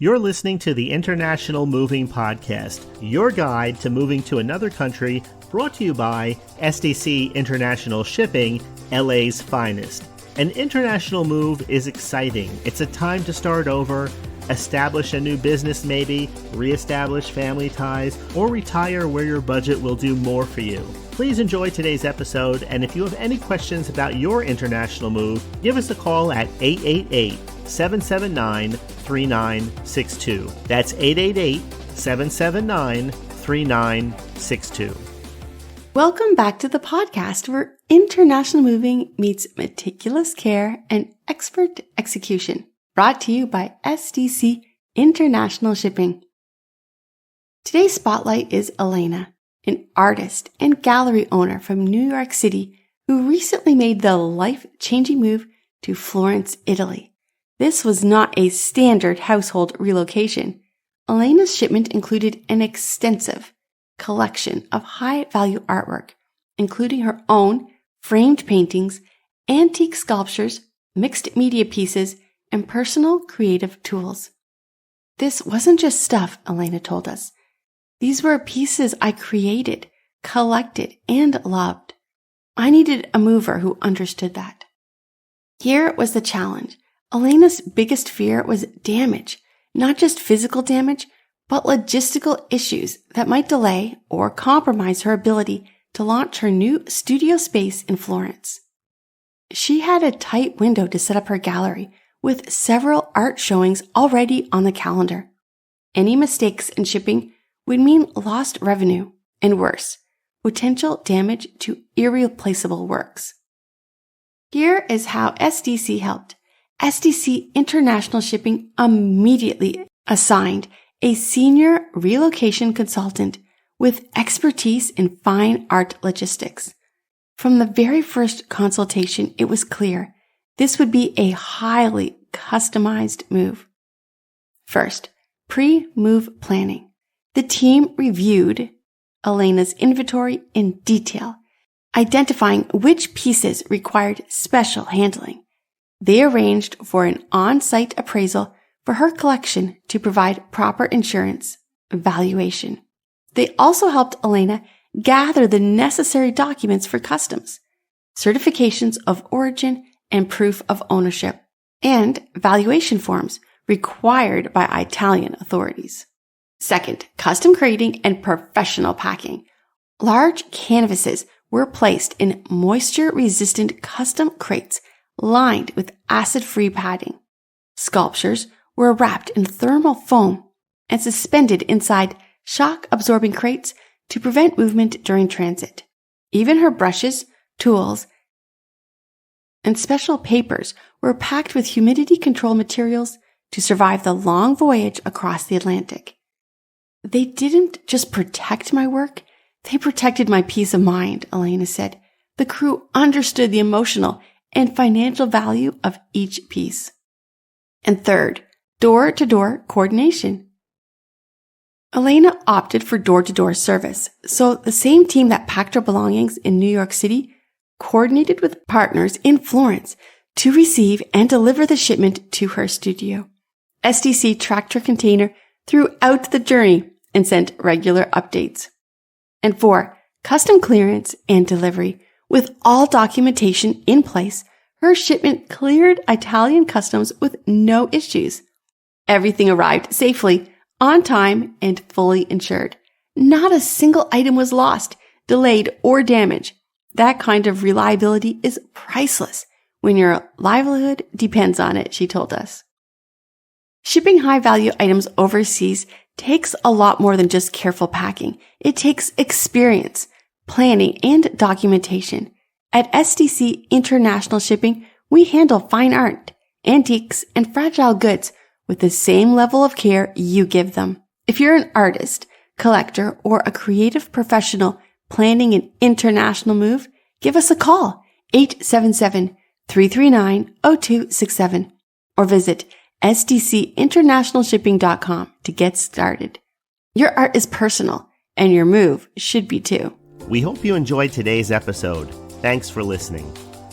You're listening to the International Moving Podcast, your guide to moving to another country, brought to you by SDC International Shipping, LA's finest. An international move is exciting. It's a time to start over, establish a new business maybe, reestablish family ties, or retire where your budget will do more for you. Please enjoy today's episode, and if you have any questions about your international move, give us a call at 888-779-3962. That's 888-779-3962. Welcome back to the podcast where international moving meets meticulous care and expert execution. Brought to you by SDC International Shipping. Today's spotlight is Elena, an artist and gallery owner from New York City who recently made the life-changing move to Florence, Italy. This was not a standard household relocation. Elena's shipment included an extensive collection of high-value artwork, including her own framed paintings, antique sculptures, mixed media pieces, and personal creative tools. This wasn't just stuff, Elena told us. These were pieces I created, collected, and loved. I needed a mover who understood that. Here was the challenge. Elena's biggest fear was damage, not just physical damage, but logistical issues that might delay or compromise her ability to launch her new studio space in Florence. She had a tight window to set up her gallery, with several art showings already on the calendar. Any mistakes in shipping would mean lost revenue, and worse, potential damage to irreplaceable works. Here is how SDC helped. SDC International Shipping immediately assigned a senior relocation consultant with expertise in fine art logistics. From the very first consultation, it was clear this would be a highly customized move. First, pre-move planning. The team reviewed Elena's inventory in detail, identifying which pieces required special handling. They arranged for an on-site appraisal for her collection to provide proper insurance valuation. They also helped Elena gather the necessary documents for customs, certifications of origin and proof of ownership, and valuation forms required by Italian authorities. Second, custom crating and professional packing. Large canvases were placed in moisture-resistant custom crates lined with acid-free padding. Sculptures were wrapped in thermal foam and suspended inside shock-absorbing crates to prevent movement during transit. Even her brushes, tools, and special papers were packed with humidity control materials to survive the long voyage across the Atlantic. They didn't just protect my work, they protected my peace of mind, Elena said. The crew understood the emotional and financial value of each piece. And third, door-to-door coordination. Elena opted for door-to-door service, so the same team that packed her belongings in New York City coordinated with partners in Florence to receive and deliver the shipment to her studio. SDC tracked her container throughout the journey and sent regular updates. And 4, custom clearance and delivery. With all documentation in place, her shipment cleared Italian customs with no issues. Everything arrived safely, on time, and fully insured. Not a single item was lost, delayed, or damaged. That kind of reliability is priceless when your livelihood depends on it, she told us. Shipping high-value items overseas takes a lot more than just careful packing. It takes experience, planning, and documentation. At SDC International Shipping, we handle fine art, antiques, and fragile goods with the same level of care you give them. If you're an artist, collector, or a creative professional planning an international move, give us a call, 877-339-0267, or visit sdcinternationalshipping.com to get started. Your art is personal, and your move should be too. We hope you enjoyed today's episode. Thanks for listening.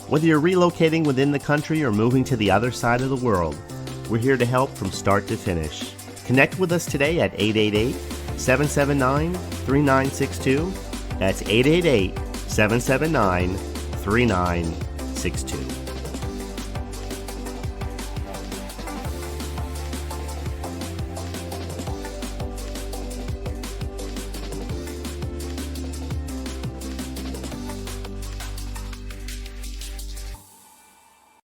Whether you're relocating within the country or moving to the other side of the world, we're here to help from start to finish. Connect with us today at 888-779-3962. That's 888-779-3962.